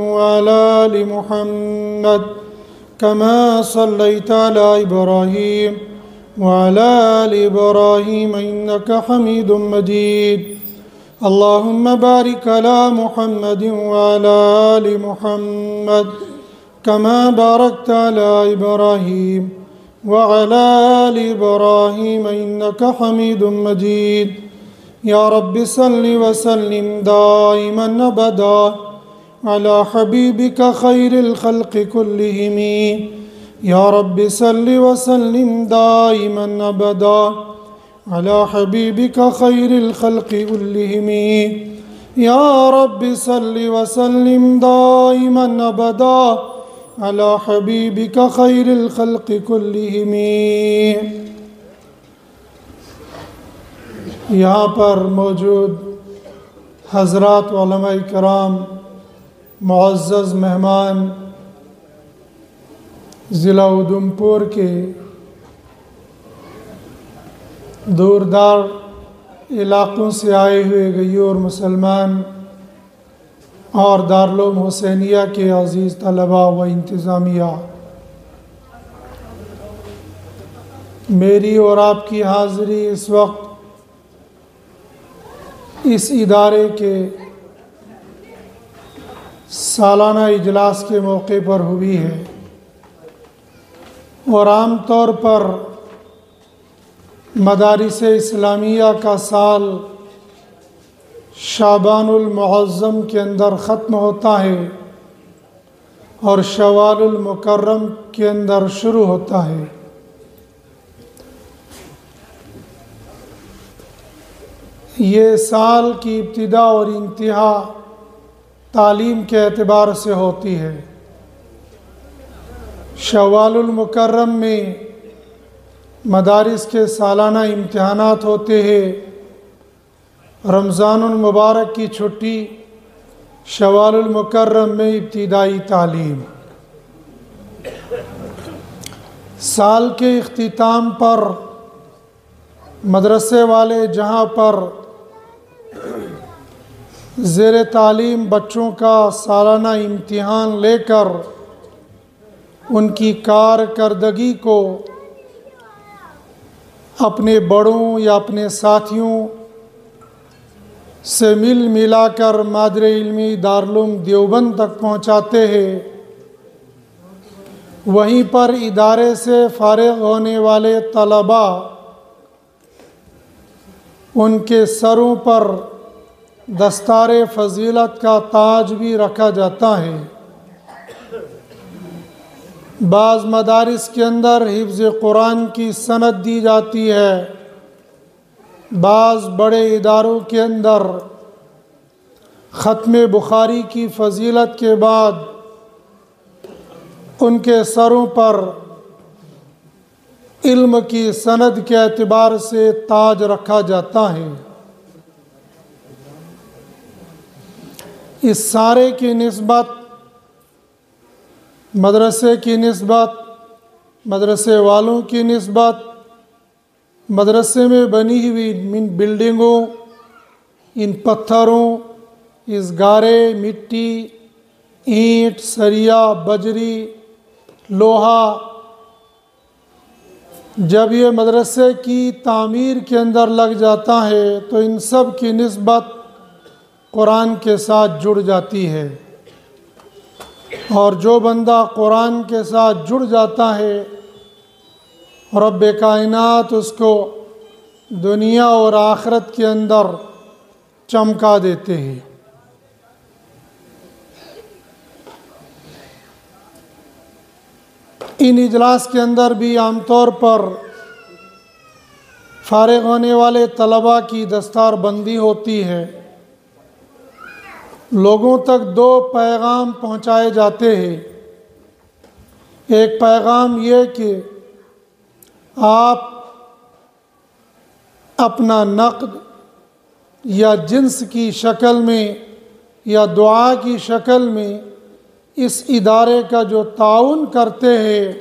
وعلى آل محمد كما صليت على إبراهيم وعلى آل إبراهيم إنك حميد مجيد اللهم بارك على محمد وعلى آل محمد كما باركت على إبراهيم وعلى آل إبراهيم إنك حميد مجيد يا رب صل وسلم دائما أبدا على حبيبك خير الخلق كلهم يا رب صل وسلم دائما أبدا على حبيبك خير الخلق كلهم يا رب صل وسلم دائما أبدا على حبيبك خير الخلق كلهم. یہاں پر موجود حضرات علماء کرام، معزز مہمان، ضلع اودھمپور کے دوردار علاقوں سے آئے ہوئے غیور مسلمان اور دارالعلوم حسینیہ کے عزیز طلباء و انتظامیہ، میری اور آپ کی حاضری اس وقت اس ادارے کے سالانہ اجلاس کے موقع پر ہوئی ہے، اور عام طور پر مدارس اسلامیہ کا سال شعبان المعظم کے اندر ختم ہوتا ہے اور شوال المکرم کے اندر شروع ہوتا ہے۔ یہ سال کی ابتدا اور انتہا تعلیم کے اعتبار سے ہوتی ہے۔ شوال المکرم میں مدارس کے سالانہ امتحانات ہوتے ہیں، رمضان المبارک کی چھٹی، شوال المکرم میں ابتدائی تعلیم۔ سال کے اختتام پر مدرسے والے جہاں پر زیر تعلیم بچوں کا سالانہ امتحان لے کر ان کی کارکردگی کو اپنے بڑوں یا اپنے ساتھیوں سے ملا کر مادر علمی دارالعلوم دیوبند تک پہنچاتے ہیں، وہیں پر ادارے سے فارغ ہونے والے طلباء ان کے سروں پر دستار فضیلت کا تاج بھی رکھا جاتا ہے۔ بعض مدارس کے اندر حفظ قرآن کی سند دی جاتی ہے، بعض بڑے اداروں کے اندر ختم بخاری کی فضیلت کے بعد ان کے سروں پر علم کی سند کے اعتبار سے تاج رکھا جاتا ہے۔ اس سارے کی نسبت مدرسے کی نسبت، مدرسے والوں کی نسبت، مدرسے میں بنی ہوئی ان بلڈنگوں، ان پتھروں، اس گارے، مٹی، اینٹ، سریا، بجری، لوہا، جب یہ مدرسے کی تعمیر کے اندر لگ جاتا ہے تو ان سب کی نسبت قرآن کے ساتھ جڑ جاتی ہے، اور جو بندہ قرآن کے ساتھ جڑ جاتا ہے رب کائنات اس کو دنیا اور آخرت کے اندر چمکا دیتے ہیں۔ ان اجلاس کے اندر بھی عام طور پر فارغ ہونے والے طلباء کی دستار بندی ہوتی ہے۔ لوگوں تک دو پیغام پہنچائے جاتے ہیں۔ ایک پیغام یہ کہ آپ اپنا نقد یا جنس کی شکل میں یا دعا کی شکل میں اس ادارے کا جو تعاون کرتے ہیں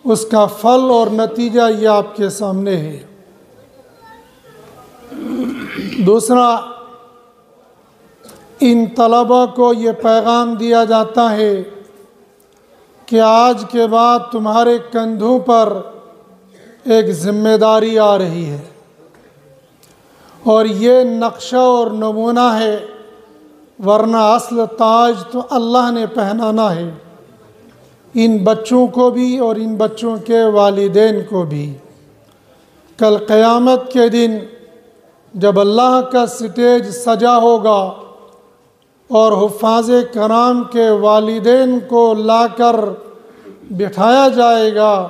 اس کا پھل اور نتیجہ یہ آپ کے سامنے ہے۔ دوسرا، ان طلبہ کو یہ پیغام دیا جاتا ہے کہ آج کے بعد تمہارے کندھوں پر ایک ذمہ داری آ رہی ہے، اور یہ نقشہ اور نمونہ ہے، ورنہ اصل تاج تو اللہ نے پہنانا ہے، ان بچوں کو بھی اور ان بچوں کے والدین کو بھی۔ کل قیامت کے دن جب اللہ کا سٹیج سجا ہوگا اور حفاظ کرام کے والدین کو لا کر بٹھایا جائے گا،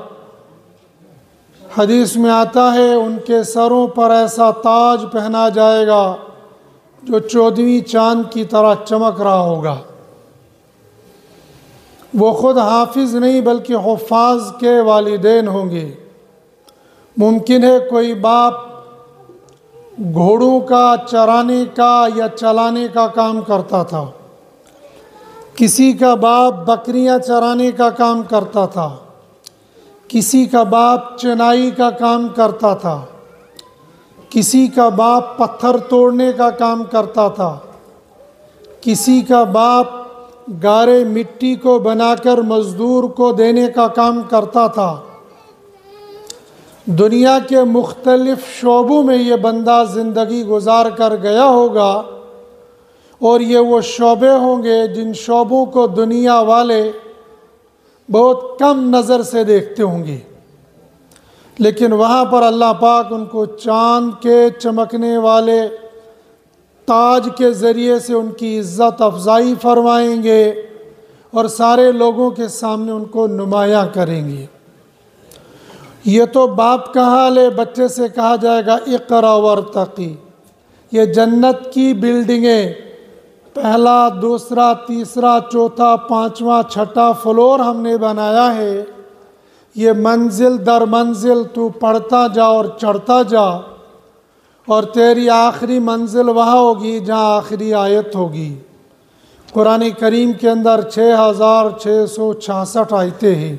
حدیث میں آتا ہے ان کے سروں پر ایسا تاج پہنا جائے گا جو 14ویں چاند کی طرح چمک رہا ہوگا۔ وہ خود حافظ نہیں بلکہ حفاظ کے والدین ہوں گے۔ ممکن ہے کوئی باپ گھوڑوں کا چرانے کا یا چلانے کا کام کرتا تھا، کسی کا باپ بکریاں چرانے کا کام کرتا تھا، کسی کا باپ چنائی کا کام کرتا تھا، کسی کا باپ پتھر توڑنے کا کام کرتا تھا، کسی کا باپ گارے مٹی کو بنا کر مزدور کو دینے کا کام کرتا تھا۔ دنیا کے مختلف شعبوں میں یہ بندہ زندگی گزار کر گیا ہوگا، اور یہ وہ شعبے ہوں گے جن شعبوں کو دنیا والے بہت کم نظر سے دیکھتے ہوں گے، لیکن وہاں پر اللہ پاک ان کو چاند کے چمکنے والے تاج کے ذریعے سے ان کی عزت افزائی فرمائیں گے اور سارے لوگوں کے سامنے ان کو نمایاں کریں گے۔ یہ تو باپ کا حال ہے، بچے سے کہا جائے گا اقرا ورتقی۔ یہ جنت کی بلڈنگیں پہلا، دوسرا، تیسرا، چوتھا، پانچواں، چھٹا فلور ہم نے بنایا ہے، یہ منزل در منزل تو پڑھتا جا اور چڑھتا جا، اور تیری آخری منزل وہاں ہوگی جہاں آخری آیت ہوگی۔ قرآن کریم کے اندر 6666 آیتیں ہیں،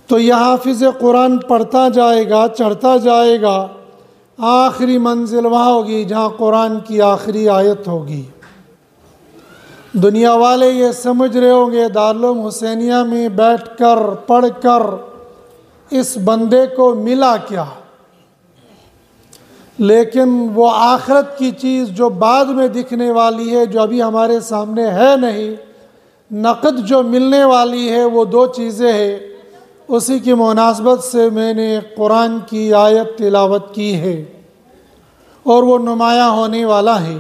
تو یہ حافظ قرآن پڑھتا جائے گا، چڑھتا جائے گا، آخری منزل وہاں ہوگی جہاں قرآن کی آخری آیت ہوگی۔ دنیا والے یہ سمجھ رہے ہوں گے دارالعلوم حسینیہ میں بیٹھ کر پڑھ کر اس بندے کو ملا کیا، لیکن وہ آخرت کی چیز جو بعد میں دکھنے والی ہے، جو ابھی ہمارے سامنے ہے نہیں، نقد جو ملنے والی ہے، وہ دو چیزیں ہیں۔ اسی کی مناسبت سے میں نے قرآن کی آیت تلاوت کی ہے، اور وہ نمایاں ہونے والا ہے۔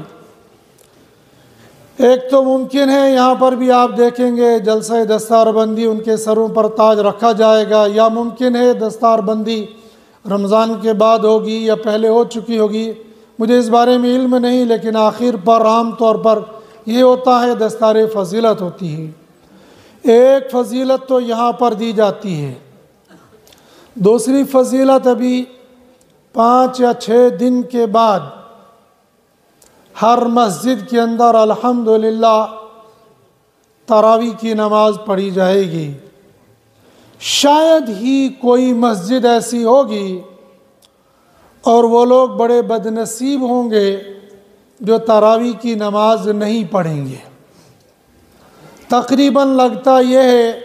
ایک تو ممکن ہے یہاں پر بھی آپ دیکھیں گے جلسہ دستار بندی، ان کے سروں پر تاج رکھا جائے گا، یا ممکن ہے دستار بندی رمضان کے بعد ہوگی یا پہلے ہو چکی ہوگی، مجھے اس بارے میں علم نہیں، لیکن آخر پر عام طور پر یہ ہوتا ہے دستار فضیلت ہوتی ہے۔ ایک فضیلت تو یہاں پر دی جاتی ہے، دوسری فضیلت ابھی 5 یا 6 دن کے بعد ہر مسجد کے اندر الحمدللہ تراویح کی نماز پڑھی جائے گی۔ شاید ہی کوئی مسجد ایسی ہوگی، اور وہ لوگ بڑے بدنصیب ہوں گے جو تراویح کی نماز نہیں پڑھیں گے۔ تقریباً لگتا یہ ہے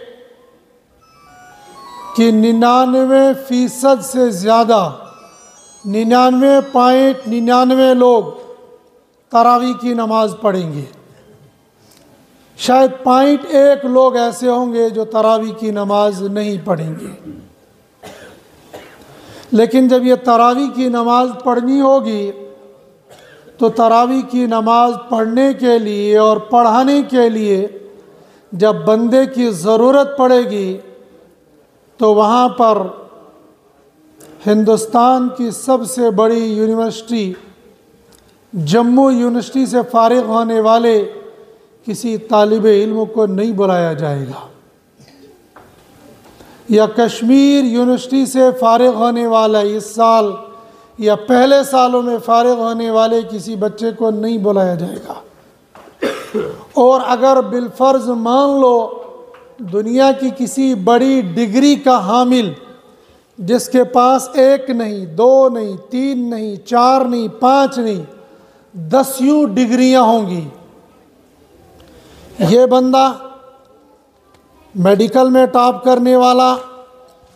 کہ 99% سے زیادہ 99.99 لوگ تراویح کی نماز پڑھیں گے۔ شاید 0.1 لوگ ایسے ہوں گے جو تراویح کی نماز نہیں پڑھیں گے۔ لیکن جب یہ تراویح کی نماز پڑھنی ہوگی تو تراویح کی نماز پڑھنے کے لیے اور پڑھانے کے لیے جب بندے کی ضرورت پڑے گی تو وہاں پر ہندوستان کی سب سے بڑی یونیورسٹی جموں یونیورسٹی سے فارغ ہونے والے کسی طالب علم کو نہیں بلایا جائے گا، یا کشمیر یونیورسٹی سے فارغ ہونے والا اس سال یا پہلے سالوں میں فارغ ہونے والے کسی بچے کو نہیں بلایا جائے گا۔ اور اگر بالفرض مان لو دنیا کی کسی بڑی ڈگری کا حامل جس کے پاس 1 نہیں 2 نہیں 3 نہیں 4 نہیں 5 نہیں 10 ڈگریاں ہوں گی، یہ بندہ میڈیکل میں ٹاپ کرنے والا،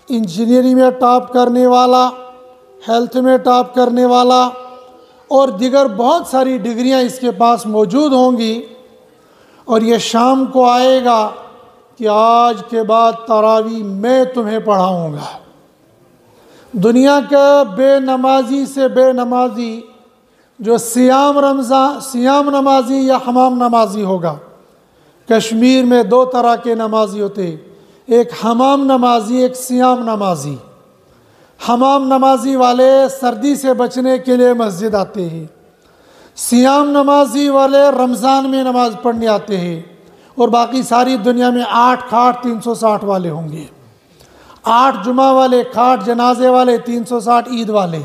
انجینئرنگ میں ٹاپ کرنے والا، ہیلتھ میں ٹاپ کرنے والا اور دیگر بہت ساری ڈگریاں اس کے پاس موجود ہوں گی، اور یہ شام کو آئے گا کہ آج کے بعد تراویح میں تمہیں پڑھاؤں گا۔ دنیا کا بے نمازی سے بے نمازی جو سیام نمازی یا حمام نمازی ہوگا، کشمیر میں دو طرح کے نمازی ہوتے ہیں، ایک حمام نمازی، ایک سیام نمازی۔ حمام نمازی والے سردی سے بچنے کے لیے مسجد آتے ہیں، سیام نمازی والے رمضان میں نماز پڑھنے آتے ہیں، اور باقی ساری دنیا میں 8 کھاٹ 360 والے ہوں گے، 8 جمعہ والے، کھاٹ جنازے والے، 360 عید والے۔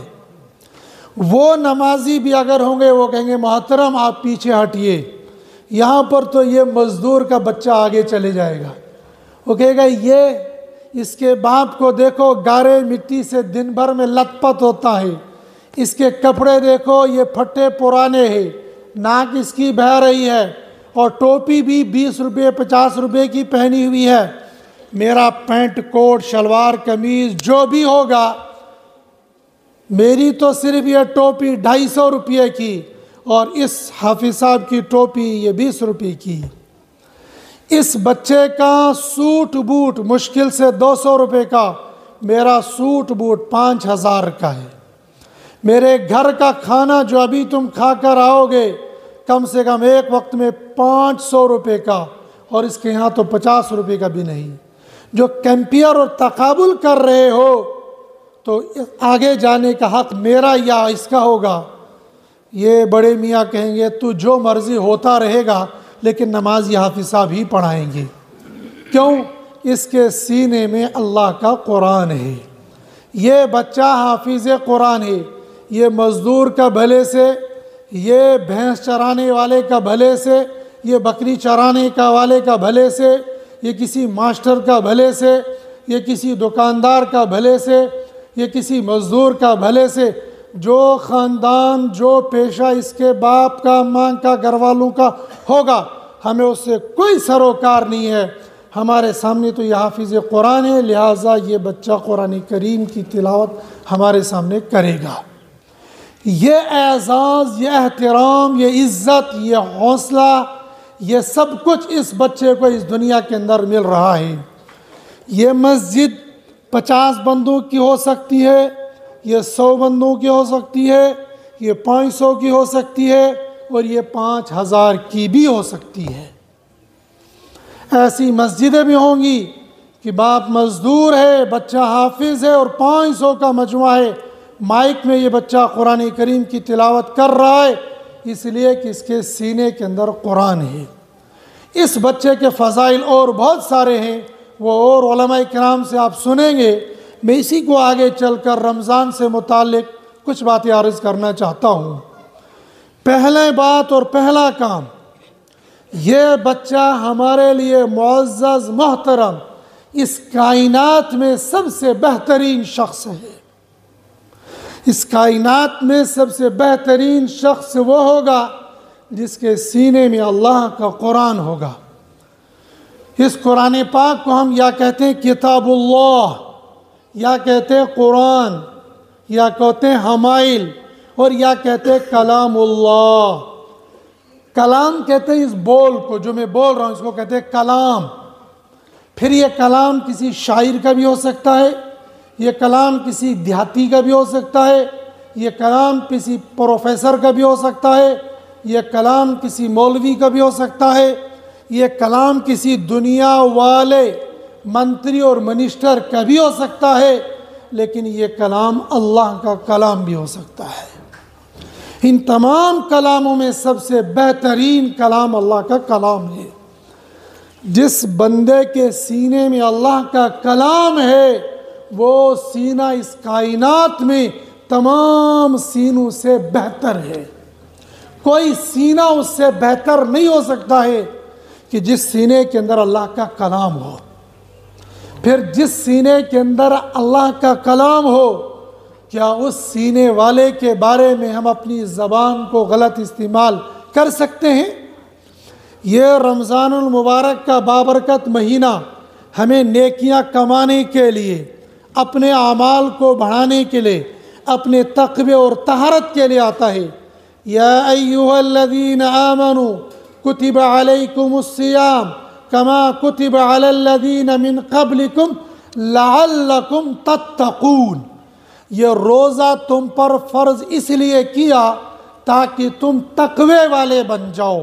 وہ نمازی بھی اگر ہوں گے وہ کہیں گے محترم آپ پیچھے ہٹیے، یہاں پر تو یہ مزدور کا بچہ آگے چلے جائے گا۔ وہ کہے گا یہ اس کے باپ کو دیکھو، گارے مٹی سے دن بھر میں لت پت ہوتا ہے، اس کے کپڑے دیکھو یہ پھٹے پرانے ہیں، ناک اس کی بہہ رہی ہے، اور ٹوپی بھی 20 روپے 50 روپے کی پہنی ہوئی ہے، میرا پینٹ کوٹ شلوار قمیض جو بھی ہوگا، میری تو صرف یہ ٹوپی 250 روپے کی، اور اس حافظ صاحب کی ٹوپی یہ 20 روپے کی۔ اس بچے کا سوٹ بوٹ مشکل سے 200 روپے کا، میرا سوٹ بوٹ 5000 کا ہے۔ میرے گھر کا کھانا جو ابھی تم کھا کر آؤ گے کم سے کم ایک وقت میں 500 روپے کا، اور اس کے یہاں تو 50 روپے کا بھی نہیں۔ جو کمپیئر اور تقابل کر رہے ہو تو آگے جانے کا حق میرا یا اس کا ہوگا۔ یہ بڑے میاں کہیں گے تو جو مرضی ہوتا رہے گا لیکن نماز یہ حافظ صاحب ہی پڑھائیں گے، کیوں؟ اس کے سینے میں اللہ کا قرآن ہے، یہ بچہ حافظ قرآن ہے۔ یہ مزدور کا بھلے سے، یہ بھینس چرانے والے کا بھلے سے، یہ بکری چرانے کا والے کا بھلے سے، یہ کسی ماسٹر کا بھلے سے، یہ کسی دکاندار کا بھلے سے، یہ کسی مزدور کا بھلے سے، جو خاندان جو پیشہ اس کے باپ کا ماں کا گھر والوں کا ہوگا، ہمیں اس سے کوئی سروکار نہیں ہے۔ ہمارے سامنے تو یہ حافظ قرآن ہے، لہٰذا یہ بچہ قرآن کریم کی تلاوت ہمارے سامنے کرے گا۔ یہ اعزاز، یہ احترام، یہ عزت، یہ حوصلہ، یہ سب کچھ اس بچے کو اس دنیا کے اندر مل رہا ہے۔ یہ مسجد 50 بندوں کی ہو سکتی ہے، یہ 100 بندوں کی ہو سکتی ہے، یہ 500 کی ہو سکتی ہے، اور یہ 5000 کی بھی ہو سکتی ہے۔ ایسی مسجدیں بھی ہوں گی کہ باپ مزدور ہے، بچہ حافظ ہے، اور 500 کا مجموعہ ہے، مائک میں یہ بچہ قرآن کریم کی تلاوت کر رہا ہے، اس لیے کہ اس کے سینے کے اندر قرآن ہے۔ اس بچے کے فضائل اور بہت سارے ہیں، وہ اور علماء کرام سے آپ سنیں گے۔ میں اسی کو آگے چل کر رمضان سے متعلق کچھ باتیں عرض کرنا چاہتا ہوں۔ پہلے بات اور پہلا کام، یہ بچہ ہمارے لیے معزز محترم، اس کائنات میں سب سے بہترین شخص ہے۔ اس کائنات میں سب سے بہترین شخص وہ ہوگا جس کے سینے میں اللہ کا قرآن ہوگا۔ اس قرآن پاک کو ہم یا کہتے ہیں کتاب اللہ، یا کہتے ہیں قرآن، یا کہتے ہیں حمائل، اور یا کہتے ہیں کلام اللہ۔ کلام کہتے ہیں اس بول کو، جو میں بول رہا ہوں اس کو کہتے ہیں کلام۔ پھر یہ کلام کسی شاعر کا بھی ہو سکتا ہے، یہ کلام کسی دیہاتی کا بھی ہو سکتا ہے، یہ کلام کسی پروفیسر کا بھی ہو سکتا ہے، یہ کلام کسی مولوی کا بھی ہو سکتا ہے، یہ کلام کسی دنیا والے منتری اور منسٹر کا بھی ہو سکتا ہے، لیکن یہ کلام اللہ کا کلام بھی ہو سکتا ہے۔ ان تمام کلاموں میں سب سے بہترین کلام اللہ کا کلام ہے۔ جس بندے کے سینے میں اللہ کا کلام ہے وہ سینہ اس کائنات میں تمام سینوں سے بہتر ہے۔ کوئی سینہ اس سے بہتر نہیں ہو سکتا ہے کہ جس سینے کے اندر اللہ کا کلام ہو۔ پھر جس سینے کے اندر اللہ کا کلام ہو، کیا اس سینے والے کے بارے میں ہم اپنی زبان کو غلط استعمال کر سکتے ہیں؟ یہ رمضان المبارک کا بابرکت مہینہ ہمیں نیکیاں کمانے کے لیے، اپنے اعمال کو بڑھانے کے لیے، اپنے تقوی اور طہارت کے لیے آتا ہے۔ یا ایھا الذین آمنوا کتب علیکم الصیام کما کتب علی الذین من قبلکم لعلکم تتقون۔ یہ روزہ تم پر فرض اس لیے کیا تاکہ تم تقوی والے بن جاؤ،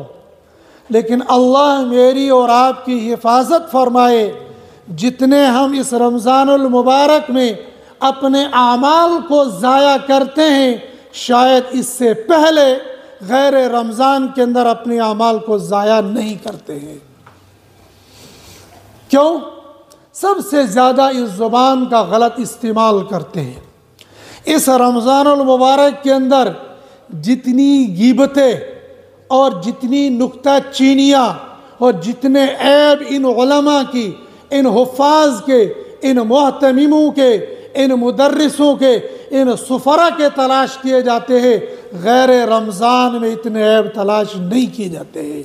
لیکن اللہ میری اور آپ کی حفاظت فرمائے، جتنے ہم اس رمضان المبارک میں اپنے اعمال کو ضائع کرتے ہیں، شاید اس سے پہلے غیر رمضان کے اندر اپنے اعمال کو ضائع نہیں کرتے ہیں۔ کیوں؟ سب سے زیادہ اس زبان کا غلط استعمال کرتے ہیں۔ اس رمضان المبارک کے اندر جتنی غیبتیں اور جتنی نکتہ چینیاں اور جتنے عیب ان علماء کی، ان حفاظ کے، ان محتمموں کے، ان مدرسوں کے، ان سفرا کے تلاش کیے جاتے ہیں، غیر رمضان میں اتنے عیب تلاش نہیں کیے جاتے ہیں۔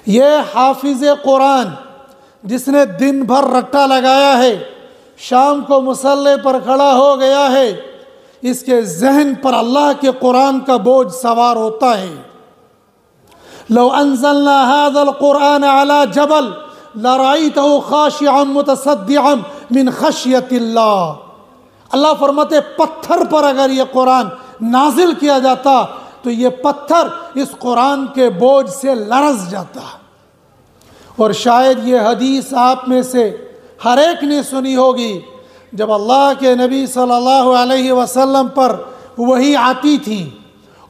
یہ حافظ قرآن جس نے دن بھر رٹا لگایا ہے، شام کو مصلی پر کھڑا ہو گیا ہے، اس کے ذہن پر اللہ کے قرآن کا بوجھ سوار ہوتا ہے۔ لو انزلنا هذا القرآن على جبل لرأيته خاشعا متصدعا من خشیت اللہ فرماتے پتھر پر اگر یہ قرآن نازل کیا جاتا تو یہ پتھر اس قرآن کے بوجھ سے لرز جاتا۔ اور شاید یہ حدیث آپ میں سے ہر ایک نے سنی ہوگی، جب اللہ کے نبی صلی اللہ علیہ وسلم پر وحی آتی تھی،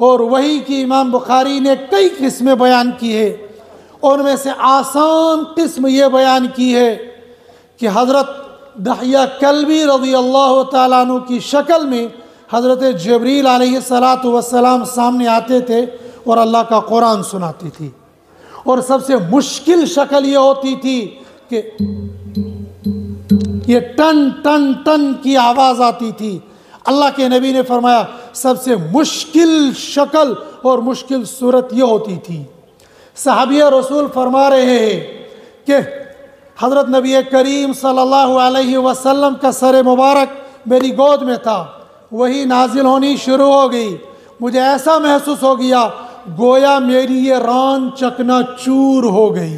اور وحی کی امام بخاری نے کئی قسمیں بیان کی ہے، ان میں سے آسان قسم یہ بیان کی ہے کہ حضرت دحیہ کلبی رضی اللہ تعالیٰ عنہ کی شکل میں حضرت جبریل علیہ السلام سامنے آتے تھے اور اللہ کا قرآن سناتی تھی، اور سب سے مشکل شکل یہ ہوتی تھی کہ یہ ٹن ٹن ٹن کی آواز آتی تھی۔ اللہ کے نبی نے فرمایا سب سے مشکل شکل اور مشکل صورت یہ ہوتی تھی۔ صحابی رسول فرما رہے ہیں کہ حضرت نبی کریم صلی اللہ علیہ وسلم کا سر مبارک میری گود میں تھا، وہی نازل ہونی شروع ہو گئی، مجھے ایسا محسوس ہو گیا گویا میری یہ ران چکنا چور ہو گئی،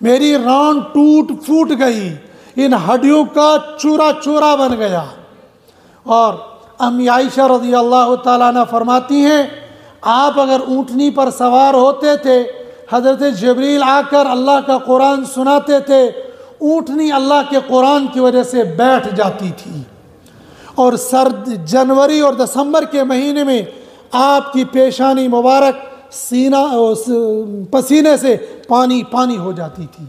میری ران ٹوٹ پھوٹ گئی، ان ہڈیوں کا چورا چورا بن گیا۔ اور امی عائشہ رضی اللہ تعالیٰ عنہ فرماتی ہیں آپ اگر اونٹنی پر سوار ہوتے تھے، حضرت جبریل آ کر اللہ کا قرآن سناتے تھے، اونٹنی اللہ کے قرآن کی وجہ سے بیٹھ جاتی تھی، اور سرد جنوری اور دسمبر کے مہینے میں آپ کی پیشانی مبارک سینہ پسینے سے پانی پانی ہو جاتی تھی۔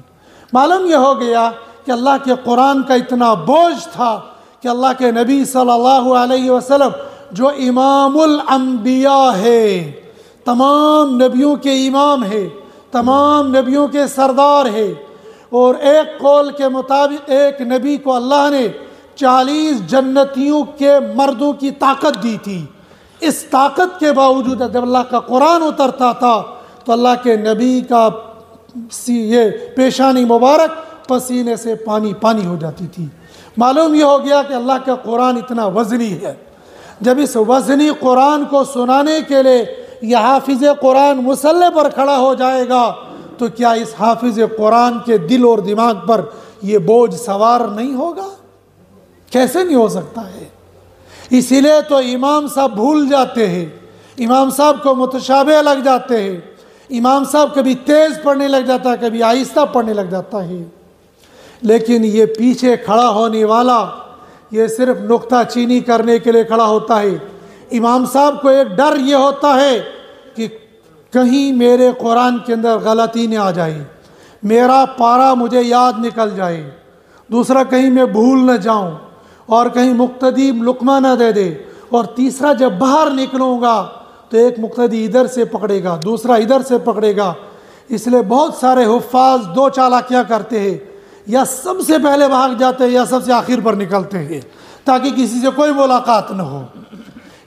معلوم یہ ہو گیا کہ اللہ کے قرآن کا اتنا بوجھ تھا کہ اللہ کے نبی صلی اللہ علیہ وسلم جو امام الانبیاء ہے، تمام نبیوں کے امام ہے، تمام نبیوں کے سردار ہے، اور ایک قول کے مطابق ایک نبی کو اللہ نے 40 جنتیوں کے مردوں کی طاقت دی تھی۔ اس طاقت کے باوجود جب اللہ کا قرآن اترتا تھا تو اللہ کے نبی کا یہ پیشانی مبارک پسینے سے پانی پانی ہو جاتی تھی۔ معلوم یہ ہو گیا کہ اللہ کا قرآن اتنا وزنی ہے۔ جب اس وزنی قرآن کو سنانے کے لیے یہ حافظ قرآن مصلی پر کھڑا ہو جائے گا تو کیا اس حافظ قرآن کے دل اور دماغ پر یہ بوجھ سوار نہیں ہوگا؟ کیسے نہیں ہو سکتا ہے؟ اسی لیے تو امام صاحب بھول جاتے ہیں، امام صاحب کو متشابہ لگ جاتے ہیں، امام صاحب کبھی تیز پڑھنے لگ جاتا ہے، کبھی آہستہ پڑھنے لگ جاتا ہے۔ لیکن یہ پیچھے کھڑا ہونے والا یہ صرف نکتہ چینی کرنے کے لیے کھڑا ہوتا ہے۔ امام صاحب کو ایک ڈر یہ ہوتا ہے کہ کہیں میرے قرآن کے اندر غلطی نہ آ جائے، میرا پارا مجھے یاد نکل جائے، دوسرا کہیں میں بھول نہ جاؤں، اور کہیں مقتدی لقمہ نہ دے دے، اور تیسرا جب باہر نکلوں گا تو ایک مقتدی ادھر سے پکڑے گا، دوسرا ادھر سے پکڑے گا۔ اس لیے بہت سارے حفاظ دو چالاکیاں کرتے ہیں، یا سب سے پہلے بھاگ جاتے ہیں یا سب سے آخر پر نکلتے ہیں تاکہ کسی سے کوئی ملاقات نہ ہو۔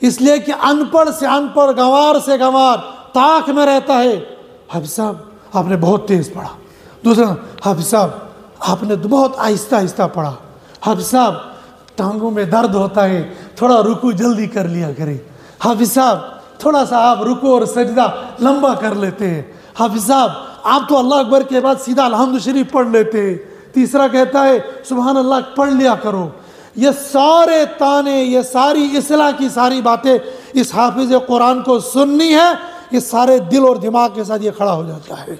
اس لیے کہ ان پڑھ سے ان پڑھ، گنوار سے گنوار طاق میں رہتا ہے، حافظ صاحب آپ نے بہت تیز پڑھا. دوسرا حافظ صاحب آپ نے بہت آہستہ آہستہ پڑھا. حافظ صاحب ٹانگوں میں درد ہوتا ہے, تھوڑا رکوع جلدی کر لیا کرے. حافظ صاحب تھوڑا سا آپ رکوع اور سجدہ لمبا کر لیتے ہیں. حافظ صاحب آپ تو اللہ اکبر کے بعد سیدھا الحمد شریف پڑھ لیتے ہیں. تیسرا کہتا ہے سبحان اللہ پڑھ لیا کرو. یہ سارے تانے, یہ ساری اصلاح کی ساری باتیں اس حافظ قرآن کو سننی ہے. یہ سارے دل اور دماغ کے ساتھ یہ کھڑا ہو جاتا ہے.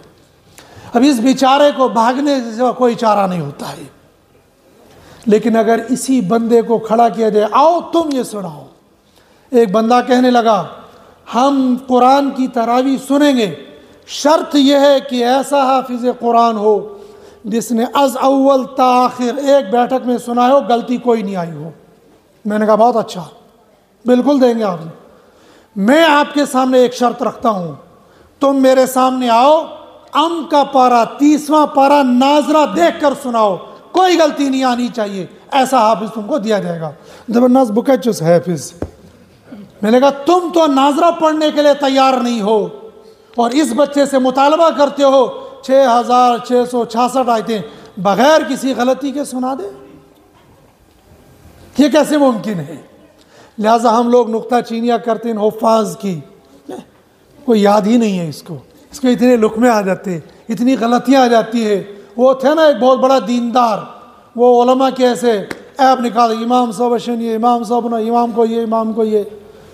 اب اس بیچارے کو بھاگنے سے کوئی چارہ نہیں ہوتا ہے. لیکن اگر اسی بندے کو کھڑا کیا جائے, آؤ تم یہ سناؤ. ایک بندہ کہنے لگا ہم قرآن کی تراویح سنیں گے, شرط یہ ہے کہ ایسا حافظ قرآن ہو جس نے از اول تا آخر ایک بیٹھک میں سنا ہو, غلطی کوئی نہیں آئی ہو. میں نے کہا بہت اچھا, بالکل دیں گے آپ. میں آپ کے سامنے ایک شرط رکھتا ہوں, تم میرے سامنے آؤ, ام کا پارا 30واں پارا ناظرہ دیکھ کر سناؤ, کوئی غلطی نہیں آنی چاہیے, ایسا حافظ تم کو دیا جائے گا. زبردست بکچس حافظ. میں نے کہا تم تو ناظرہ پڑھنے کے لیے تیار نہیں ہو اور اس بچے سے مطالبہ کرتے ہو 6666 آیتیں بغیر کسی غلطی کے سنا دے. یہ کیسے ممکن ہے؟ لہٰذا ہم لوگ نکتہ چینیاں کرتے ہیں حفاظ کی, کوئی یاد ہی نہیں ہے اس کو اتنے لقمے آ جاتے ہیں, اتنی غلطیاں آ جاتی ہے. وہ تھے نا ایک بہت بڑا دیندار, وہ علماء کے ایسے ایپ نکال, امام صاحب اشن یہ, امام صاحب نا, امام کو یہ, امام کو یہ.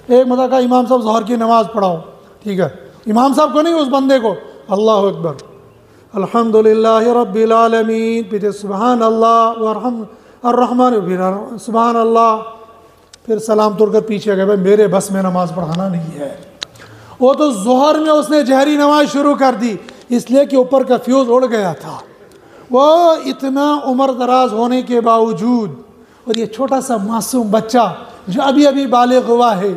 ایک مطلب کہا امام صاحب ظہر کی نماز پڑھاؤ, ٹھیک ہے, امام صاحب کو نہیں, اس بندے کو. اللہ اکبر الحمدللہ رب العالمین, پھر سبحان اللہ الرحمن سبحان اللہ, پھر سلام توڑ کر پیچھے گئے. بھائی میرے بس میں نماز پڑھانا نہیں ہے. وہ تو ظہر میں اس نے جہری نماز شروع کر دی, اس لیے کہ اوپر کا فیوز اڑ گیا تھا. وہ اتنا عمر دراز ہونے کے باوجود, اور یہ چھوٹا سا معصوم بچہ جو ابھی ابھی بالغ ہوا ہے,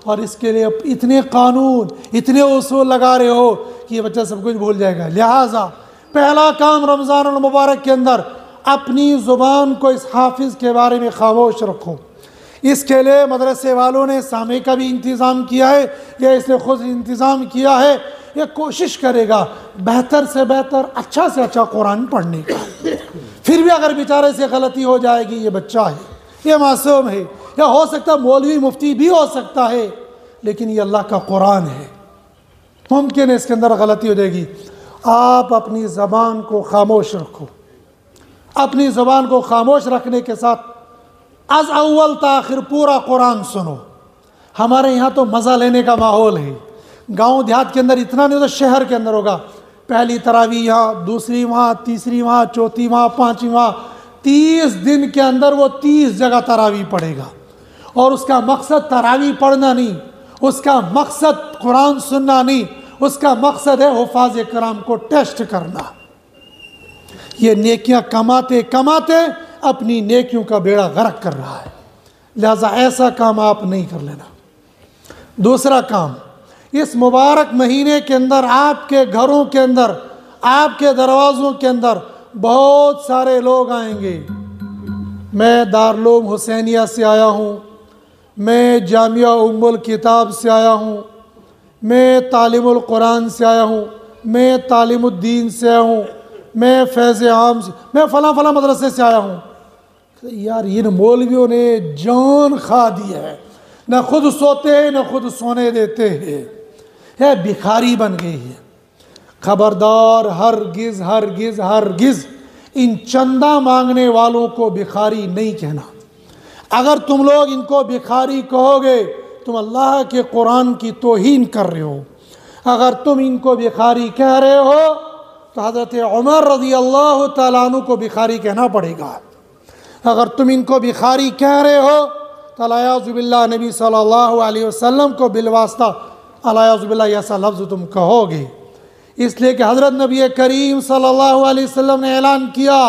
اور اس کے لیے اتنے قانون, اتنے اصول لگا رہے ہو کہ یہ بچہ سب کچھ بھول جائے گا. لہٰذا پہلا کام رمضان المبارک کے اندر اپنی زبان کو اس حافظ کے بارے میں خاموش رکھو. اس کے لیے مدرسے والوں نے سامع کا بھی انتظام کیا ہے, یا اس نے خود انتظام کیا ہے. یہ کوشش کرے گا بہتر سے بہتر, اچھا سے اچھا قرآن پڑھنے کا. پھر بھی اگر بیچارے سے غلطی ہو جائے گی, یہ بچہ ہے, یہ معصوم ہے, یا ہو سکتا ہے مولوی مفتی بھی ہو سکتا ہے, لیکن یہ اللہ کا قرآن ہے, ممکن ہے اس کے اندر غلطی ہو جائے گی. آپ اپنی زبان کو خاموش رکھو. اپنی زبان کو خاموش رکھنے کے ساتھ از اول تا آخر پورا قرآن سنو. ہمارے یہاں تو مزہ لینے کا ماحول ہے. گاؤں دیہات کے اندر اتنا نہیں, تو شہر کے اندر ہوگا. پہلی تراویح یہاں, دوسری وہاں, تیسری وہاں, چوتھی وہاں, پانچویں وہاں. 30 دن کے اندر وہ 30 جگہ تراویح پڑھے گا, اور اس کا مقصد تراویح پڑھنا نہیں, اس کا مقصد قرآن سننا نہیں, اس کا مقصد ہے حفاظ کرام کو ٹیسٹ کرنا. یہ نیکیاں کماتے کماتے اپنی نیکیوں کا بیڑا غرق کر رہا ہے. لہذا ایسا کام آپ نہیں کر لینا. دوسرا کام, اس مبارک مہینے کے اندر آپ کے گھروں کے اندر, آپ کے دروازوں کے اندر بہت سارے لوگ آئیں گے. میں دارالعلوم حسینیہ سے آیا ہوں, میں جامعہ ام الکتاب سے آیا ہوں, میں تعلیم القرآن سے آیا ہوں, میں تعلیم الدین سے آیا ہوں, میں فیض عام سے, میں فلاں فلاں مدرسے سے آیا ہوں. یار ان مولویوں نے جان کھا دی ہے, نہ خود سوتے ہیں نہ خود سونے دیتے ہیں, یہ بھکاری بن گئی ہے. خبردار, ہرگز ہرگز ہرگز ان چندہ مانگنے والوں کو بھکاری نہیں کہنا. اگر تم لوگ ان کو بھکاری کہو گے, تم اللہ کے قرآن کی توہین کر رہے ہو. اگر تم ان کو بھکاری کہہ رہے ہو تو حضرت عمر رضی اللہ تعالیٰ عنہ کو بھکاری کہنا پڑے گا. اگر تم ان کو بھکاری کہہ رہے ہو تو الیاذ باللہ نبی صلی اللہ علیہ وسلم کو بالواسطہ الیاذ باللہ ایسا لفظ تم کہو گے. اس لیے کہ حضرت نبی کریم صلی اللہ علیہ وسلم نے اعلان کیا,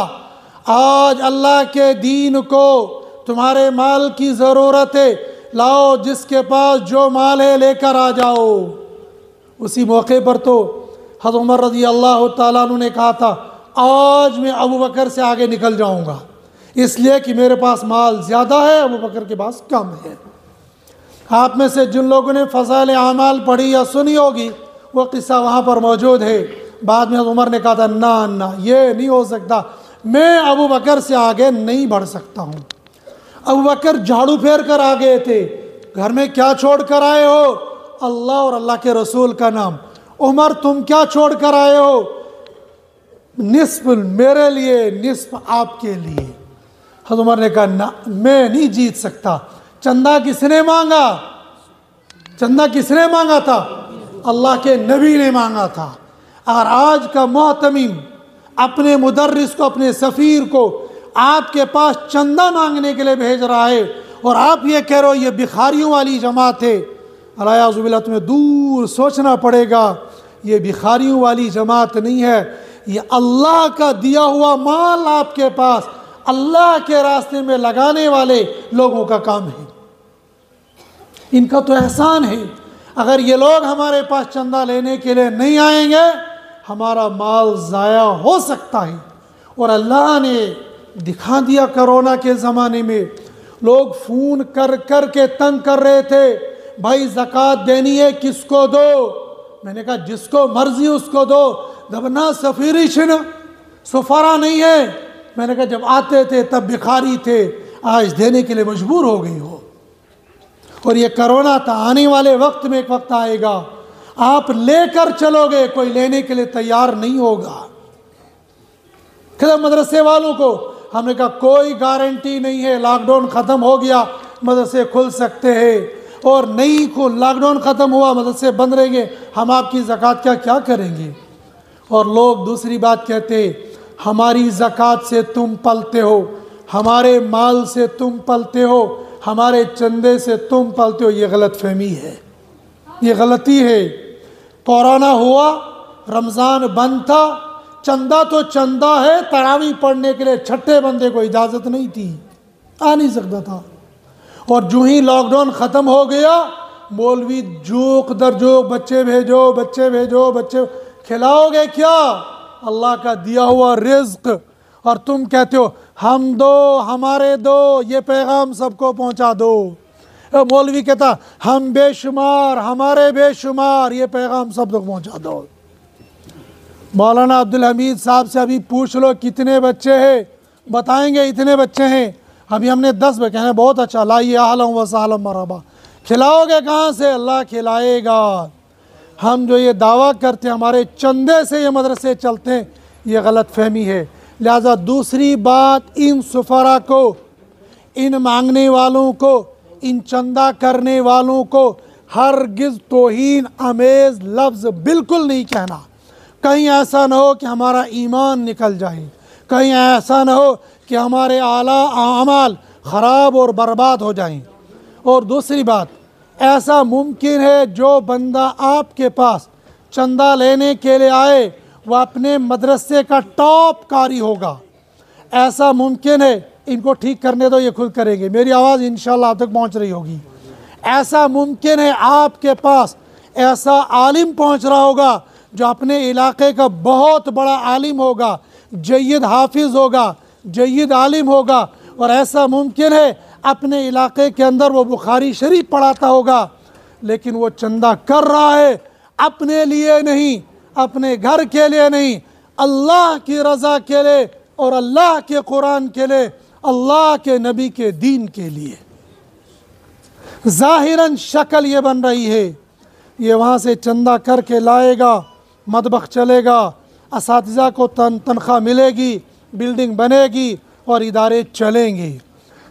آج اللہ کے دین کو تمہارے مال کی ضرورت ہے, لاؤ جس کے پاس جو مال ہے لے کر آ جاؤ. اسی موقع پر تو حضرت عمر رضی اللہ تعالیٰ عنہ نے کہا تھا, آج میں ابو بکر سے آگے نکل جاؤں گا, اس لیے کہ میرے پاس مال زیادہ ہے, ابو بکر کے پاس کم ہے. آپ میں سے جن لوگوں نے فضائل اعمال پڑھی یا سنی ہوگی, وہ قصہ وہاں پر موجود ہے. بعد میں عمر نے کہا تھا نہ یہ نہیں ہو سکتا، میں ابو بکر سے آگے نہیں بڑھ سکتا ہوں۔ ابو بکر جھاڑو پھیر کر آ گئے تھے، گھر میں کیا چھوڑ کر آئے ہو؟ اللہ اور اللہ کے رسول کا نام۔ عمر تم کیا چھوڑ کر آئے ہو؟ نصف میرے لیے، نصف آپ کے لیے۔ حضرت عمر نے کہا نہ، میں نہیں جیت سکتا۔ چندہ کس نے مانگا؟ چندہ کس نے مانگا تھا؟ اللہ کے نبی نے مانگا تھا۔ اور آج کا محتمم اپنے مدرس کو، اپنے سفیر کو آپ کے پاس چندہ مانگنے کے لیے بھیج رہا ہے، اور آپ یہ کہہ رہے ہو یہ بخاریوں والی جماعت ہے۔ الیاذ باللہ، تمہیں دور سوچنا پڑے گا، یہ بخاریوں والی جماعت نہیں ہے، یہ اللہ کا دیا ہوا مال آپ کے پاس اللہ کے راستے میں لگانے والے لوگوں کا کام ہے۔ ان کا تو احسان ہے۔ اگر یہ لوگ ہمارے پاس چندہ لینے کے لیے نہیں آئیں گے، ہمارا مال ضائع ہو سکتا ہے۔ اور اللہ نے دکھا دیا کرونا کے زمانے میں، لوگ فون کر کر کے تنگ کر رہے تھے، بھائی زکوٰۃ دینی ہے کس کو دو؟ میں نے کہا جس کو مرضی اس کو دو۔ دبنا سفیری شن سفارا نہیں ہے۔ میں نے کہا جب آتے تھے تب بخاری تھے، آج دینے کے لیے مجبور ہو گئی ہو۔ اور یہ کرونا تھا، آنے والے وقت میں ایک وقت آئے گا آپ لے کر چلو گے، کوئی لینے کے لیے تیار نہیں ہوگا۔ مدرسے والوں کو ہم نے کہا کوئی گارنٹی نہیں ہے، لاک ڈاؤن ختم ہو گیا مدرسے کھل سکتے ہیں، اور نہیں کو لاک ڈاؤن ختم ہوا مدرسے بند رہیں گے، ہم آپ کی زکوٰۃ کیا کریں گے؟ اور لوگ دوسری بات کہتے، ہماری زکوٰۃ سے تم پلتے ہو، ہمارے مال سے تم پلتے ہو، ہمارے چندے سے تم پلتے ہو۔ یہ غلط فہمی ہے، یہ غلطی ہے۔ کورونا ہوا، رمضان بند تھا، چندہ تو چندہ ہے، تراویح پڑھنے کے لیے چھٹے بندے کو اجازت نہیں تھی، آ نہیں سکتا تھا۔ اور جو ہی لاک ڈاؤن ختم ہو گیا، مولوی جوک در جوک، بچے بھیجو بچے بھیجو بچے، کھلاؤ گے کیا؟ اللہ کا دیا ہوا رزق، اور تم کہتے ہو ہم دو ہمارے دو، یہ پیغام سب کو پہنچا دو۔ مولوی کہتا ہم بے شمار ہمارے بے شمار، یہ پیغام سب تک پہنچا دو۔ مولانا عبدالحمید صاحب سے ابھی پوچھ لو کتنے بچے ہیں، بتائیں گے اتنے بچے ہیں۔ ابھی ہم نے 10 بچے ہیں، بہت اچھا، لائیے اہلا و سہلا مرحبا۔ کھلاؤ گے کہاں سے؟ اللہ کھلائے گا۔ ہم جو یہ دعویٰ کرتے ہیں ہمارے چندے سے یہ مدرسے چلتے ہیں، یہ غلط فہمی ہے۔ لہذا دوسری بات، ان سفراء کو، ان مانگنے والوں کو، ان چندہ کرنے والوں کو ہرگز توہین آمیز لفظ بالکل نہیں کہنا۔ کہیں ایسا نہ ہو کہ ہمارا ایمان نکل جائے، کہیں ایسا نہ ہو کہ ہمارے اعلیٰ اعمال خراب اور برباد ہو جائیں۔ اور دوسری بات، ایسا ممکن ہے جو بندہ آپ کے پاس چندہ لینے کے لیے آئے وہ اپنے مدرسے کا ٹاپ قاری ہوگا، ایسا ممکن ہے۔ ان کو ٹھیک کرنے دو، یہ خود کریں گے، میری آواز انشاءاللہ آپ تک پہنچ رہی ہوگی۔ ایسا ممکن ہے آپ کے پاس ایسا عالم پہنچ رہا ہوگا جو اپنے علاقے کا بہت بڑا عالم ہوگا، جید حافظ ہوگا، جید عالم ہوگا، اور ایسا ممکن ہے اپنے علاقے کے اندر وہ بخاری شریف پڑھاتا ہوگا، لیکن وہ چندہ کر رہا ہے اپنے لیے نہیں، اپنے گھر کے لیے نہیں، اللہ کی رضا کے لیے اور اللہ کے قرآن کے لیے، اللہ کے نبی کے دین کے لیے۔ ظاہراً شکل یہ بن رہی ہے، یہ وہاں سے چندہ کر کے لائے گا، مطبخ چلے گا، اساتذہ کو تنخواہ ملے گی، بلڈنگ بنے گی اور ادارے چلیں گے۔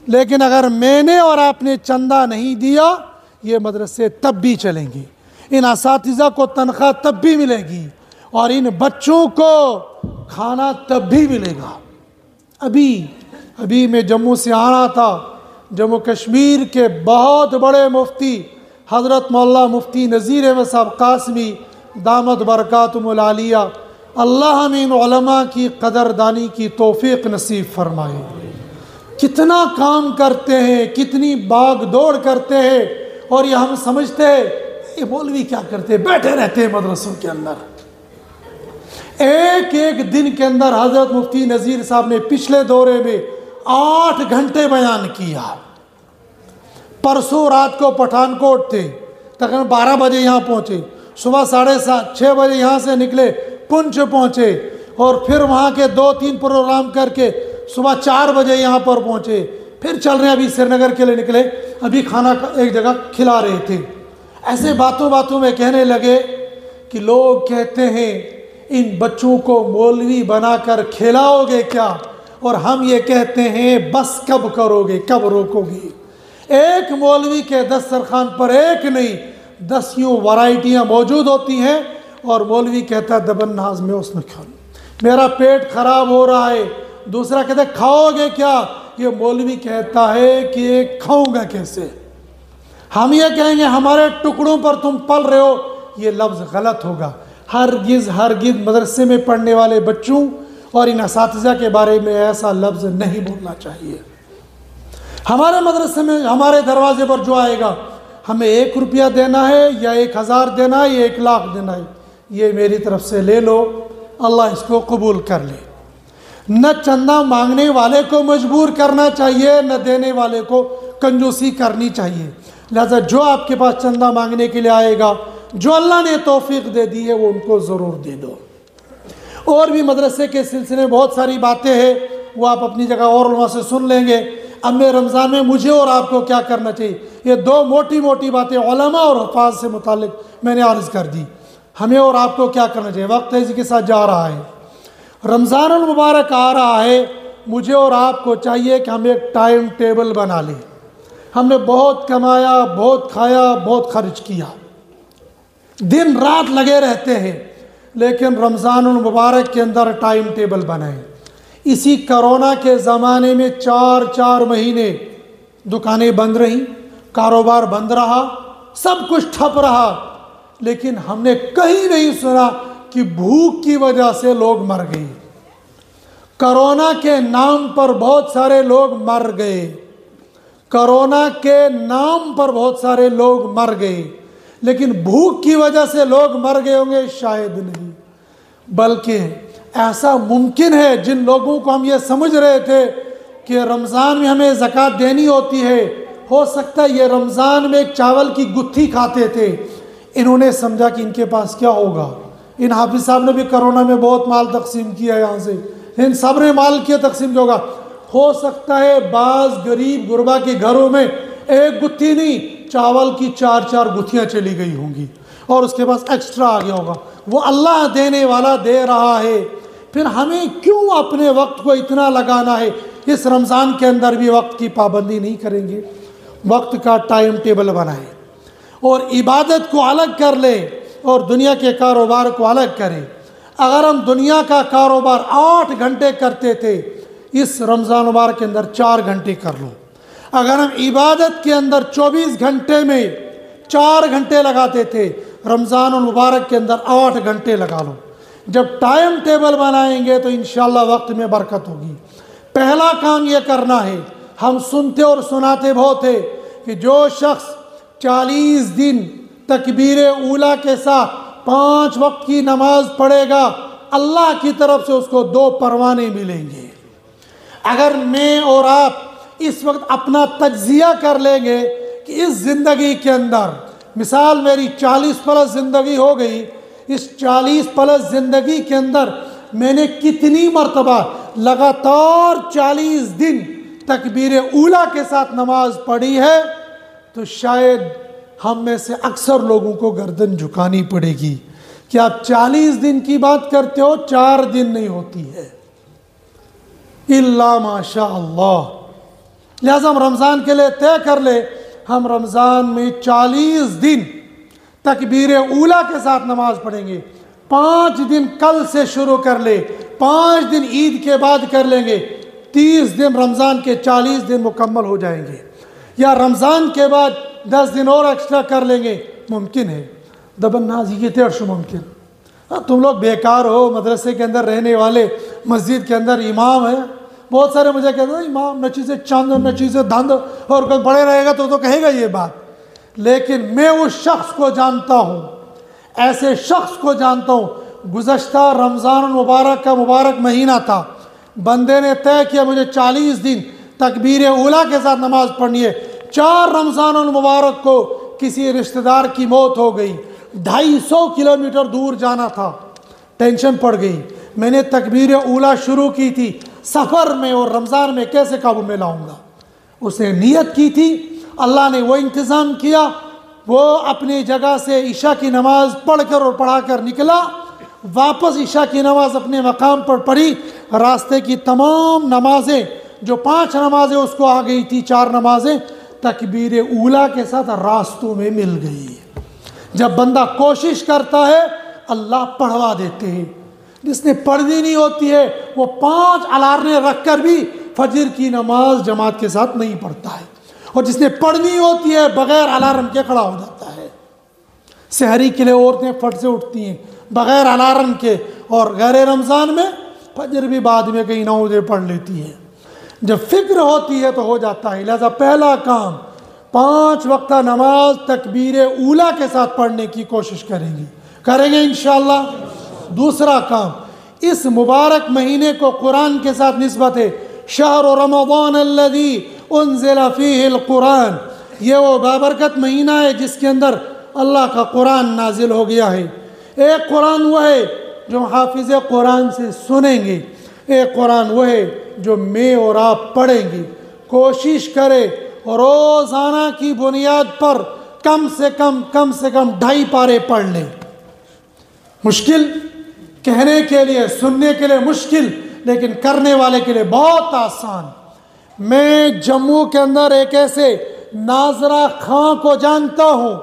لیکن اگر میں نے اور آپ نے چندہ نہیں دیا، یہ مدرسے تب بھی چلیں گے، ان اساتذہ کو تنخواہ تب بھی ملے گی، اور ان بچوں کو کھانا تب بھی ملے گا۔ ابھی میں جموں سے آ رہا تھا، جموں کشمیر کے بہت بڑے مفتی حضرت مولانا مفتی نذیر احمد صاحب قاسمی دامت برکاتہم العالیہ، اللہ ہمیں ان علماء کی قدردانی کی توفیق نصیب فرمائے۔ کتنا کام کرتے ہیں، کتنی باغ دوڑ کرتے ہیں، اور یہ ہم سمجھتے ہیں یہ مولوی کیا کرتے ہیں، بیٹھے رہتے ہیں مدرسوں کے اندر۔ ایک دن کے اندر حضرت مفتی نذیر صاحب نے پچھلے دورے میں 8 گھنٹے بیان کیا۔ پرسوں رات کو پٹھان کوٹ تھے، تقریباً 12 بجے یہاں پہنچے، صبح 7:30 6 بجے یہاں سے نکلے، پنچ پہنچے اور پھر وہاں کے 2-3 پروگرام کر کے صبح 4 بجے یہاں پر پہنچے، پھر چل رہے ہیں، ابھی سری نگر کے لیے نکلے، ابھی کھانا ایک جگہ کھلا رہے تھے۔ ایسے باتوں باتوں میں کہنے لگے کہ لوگ کہتے ہیں ان بچوں کو مولوی بنا کر کھلاؤ گے کیا، اور ہم یہ کہتے ہیں بس کب کرو گے، کب روکو گے۔ ایک مولوی کے دسترخوان پر ایک نہیں 10 یوں ورائٹیاں موجود ہوتی ہیں، اور مولوی کہتا ہے دبن ناز میں اس نے کھانا، میرا پیٹ خراب ہو رہا ہے، دوسرا کہتا ہے کھاؤ گے کیا، یہ مولوی کہتا ہے کہ کھاؤں گا کیسے۔ ہم یہ کہیں گے ہمارے ٹکڑوں پر تم پل رہے ہو، یہ لفظ غلط ہوگا۔ ہرگز ہرگز مدرسے میں پڑھنے والے بچوں اور ان اساتذہ کے بارے میں ایسا لفظ نہیں بولنا چاہیے۔ ہمارے مدرسے میں ہمارے دروازے پر جو آئے گا ہمیں 1 روپیہ دینا ہے یا 1000 دینا ہے یا 1 لاکھ دینا ہے، یہ میری طرف سے لے لو، اللہ اس کو قبول کر لے۔ نہ چندہ مانگنے والے کو مجبور کرنا چاہیے، نہ دینے والے کو کنجوسی کرنی چاہیے۔ لہذا جو آپ کے پاس چندہ مانگنے کے لیے آئے گا، جو اللہ نے توفیق دے دی ہے وہ ان کو ضرور دے دو۔ اور بھی مدرسے کے سلسلے میں بہت ساری باتیں ہیں، وہ آپ اپنی جگہ اور علماء سے سن لیں گے۔ اب میں رمضان میں مجھے اور آپ کو کیا کرنا چاہیے، یہ 2 موٹی موٹی باتیں علماء اور حفاظ سے متعلق میں نے عرض کر دی۔ ہمیں اور آپ کو کیا کرنا چاہیے، وقت تیزی کے ساتھ جا رہا ہے، رمضان المبارک آ رہا ہے، مجھے اور آپ کو چاہیے کہ ہم ایک ٹائم ٹیبل بنا لیں۔ ہم نے بہت کمایا، بہت کھایا، بہت خرچ کیا، دن رات لگے رہتے ہیں، لیکن رمضان المبارک کے اندر ٹائم ٹیبل بنائیں۔ اسی کرونا کے زمانے میں 4 مہینے دکانیں بند رہیں، کاروبار بند رہا، سب کچھ ٹھپ رہا، لیکن ہم نے کہیں نہیں سنا کہ بھوک کی وجہ سے لوگ مر گئے۔ کرونا کے نام پر بہت سارے لوگ مر گئے، کرونا کے نام پر بہت سارے لوگ مر گئے، لیکن بھوک کی وجہ سے لوگ مر گئے ہوں گے شاید نہیں۔ بلکہ ایسا ممکن ہے جن لوگوں کو ہم یہ سمجھ رہے تھے کہ رمضان میں ہمیں زکوٰۃ دینی ہوتی ہے، ہو سکتا ہے یہ رمضان میں ایک چاول کی گتھی کھاتے تھے، انہوں نے سمجھا کہ ان کے پاس کیا ہوگا۔ ان حافظ صاحب نے بھی کرونا میں بہت مال تقسیم کیا یہاں سے، ان سب نے مال کیا تقسیم کیا ہوگا۔ ہو سکتا ہے بعض غریب غربا کے گھروں میں ایک گتھی نہیں، چاول کی 4 گتھیاں چلی گئی ہوں گی، اور اس کے پاس ایکسٹرا آ گیا ہوگا۔ وہ اللہ دینے والا دے رہا ہے، پھر ہمیں کیوں اپنے وقت کو اتنا لگانا ہے؟ اس رمضان کے اندر بھی وقت کی پابندی نہیں کریں گے، وقت کا ٹائم ٹیبل بنائیں اور عبادت کو الگ کر لیں اور دنیا کے کاروبار کو الگ کریں۔ اگر ہم دنیا کا کاروبار 8 گھنٹے کرتے تھے، اس رمضان مبارک کے اندر 4 گھنٹے کر لو۔ اگر ہم عبادت کے اندر 24 گھنٹے میں 4 گھنٹے لگاتے تھے، رمضان المبارک کے اندر 8 گھنٹے لگا لو۔ جب ٹائم ٹیبل بنائیں گے تو انشاءاللہ وقت میں برکت ہوگی۔ پہلا کام یہ کرنا ہے، ہم سنتے اور سناتے بہت ہے کہ جو شخص 40 دن تکبیر اولیٰ کے ساتھ 5 وقت کی نماز پڑھے گا، اللہ کی طرف سے اس کو 2 پروانے ملیں گے۔ اگر میں اور آپ اس وقت اپنا تجزیہ کر لیں گے کہ اس زندگی کے اندر، مثال میری 40 پلس زندگی ہو گئی، اس 40 پلس زندگی کے اندر میں نے کتنی مرتبہ لگاتار 40 دن تکبیر اولیٰ کے ساتھ نماز پڑھی ہے، تو شاید ہم میں سے اکثر لوگوں کو گردن جھکانی پڑے گی کہ آپ 40 دن کی بات کرتے ہو، 4 دن نہیں ہوتی ہے، الا ماشاء اللہ۔ لہذا ہم رمضان کے لیے طے کر لے، ہم رمضان میں 40 دن تکبیر اولیٰ کے ساتھ نماز پڑھیں گے۔ 5 دن کل سے شروع کر لے، 5 دن عید کے بعد کر لیں گے، 30 دن رمضان کے 40 دن مکمل ہو جائیں گے، یا رمضان کے بعد 10 دن اور ایکسٹرا کر لیں گے، ممکن ہے۔ دبن نازی یہ تیرش ممکن۔ تم لوگ بیکار ہو، مدرسے کے اندر رہنے والے، مسجد کے اندر امام ہیں، بہت سارے مجھے کہتے ہیں امام نہ چیزیں چاند نہ چیزیں دھند، اور کوئی بڑے رہے گا تو کہے گا یہ بات، لیکن میں اس شخص کو جانتا ہوں، ایسے شخص کو جانتا ہوں، گزشتہ رمضان المبارک کا مبارک مہینہ تھا، بندے نے طے کیا مجھے 40 دن تکبیر اولیٰ کے ساتھ نماز پڑھنی ہے۔ 4 رمضان المبارک کو کسی رشتہ دار کی موت ہو گئی، 250 کلومیٹر دور جانا تھا، ٹینشن پڑ گئی، میں نے تکبیر اولا شروع کی تھی، سفر میں اور رمضان میں کیسے قابو میں لاؤں گا؟ اس نے نیت کی تھی، اللہ نے وہ انتظام کیا، وہ اپنی جگہ سے عشاء کی نماز پڑھ کر اور پڑھا کر نکلا، واپس عشاء کی نماز اپنے مقام پر پڑھی، راستے کی تمام نمازیں جو 5 نمازیں اس کو آ گئی تھی، 4 نمازیں تکبیر اولا کے ساتھ راستوں میں مل گئی۔ جب بندہ کوشش کرتا ہے اللہ پڑھوا دیتے ہیں۔ جس نے پڑھنی نہیں ہوتی ہے وہ 5 الارمیں رکھ کر بھی فجر کی نماز جماعت کے ساتھ نہیں پڑھتا ہے، اور جس نے پڑھنی ہوتی ہے بغیر الارم کے کھڑا ہو جاتا ہے۔ سحری کے لیے عورتیں فٹ سے اٹھتی ہیں بغیر الارم کے، اور غیر رمضان میں فجر بھی بعد میں کہیں 9 بجے پڑھ لیتی ہے۔ جب فکر ہوتی ہے تو ہو جاتا ہے۔ لہذا پہلا کام 5 وقتہ نماز تکبیر اولا کے ساتھ پڑھنے کی کوشش کریں گے انشاءاللہ۔ دوسرا کام، اس مبارک مہینے کو قرآن کے ساتھ نسبت ہے۔ شہر رمضان الذی انزل فیہ القرآن، یہ وہ بابرکت مہینہ ہے جس کے اندر اللہ کا قرآن نازل ہو گیا ہے۔ ایک قرآن وہ ہے جو حافظ قرآن سے سنیں گے، ایک قرآن وہ ہے جو میں اور آپ پڑھیں گے۔ کوشش کرے روزانہ کی بنیاد پر کم سے کم 2.5 پارے پڑھ لیں۔ مشکل کہنے کے لیے، سننے کے لیے مشکل، لیکن کرنے والے کے لیے بہت آسان۔ میں جموں کے اندر ایک ایسے ناظرہ خاں کو جانتا ہوں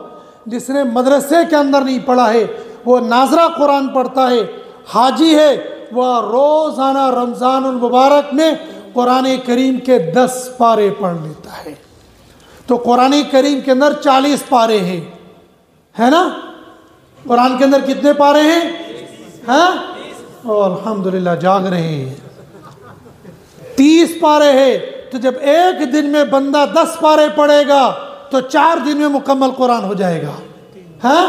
جس نے مدرسے کے اندر نہیں پڑھا ہے، وہ ناظرہ قرآن پڑھتا ہے، حاجی ہے، وہ روزانہ رمضان المبارک میں قرآن کریم کے 10 پارے پڑھ لیتا ہے۔ تو قرآن کریم کے اندر 40 پارے ہیں، ہے نا؟ قرآن کے اندر کتنے پارے ہیں؟ ہاں، الحمدللہ جاگ رہے ہیں۔ 30 پارے ہیں، تو جب ایک دن میں بندہ 10 پارے پڑھے گا تو 4 دن میں مکمل قرآن ہو جائے گا۔ ہاں،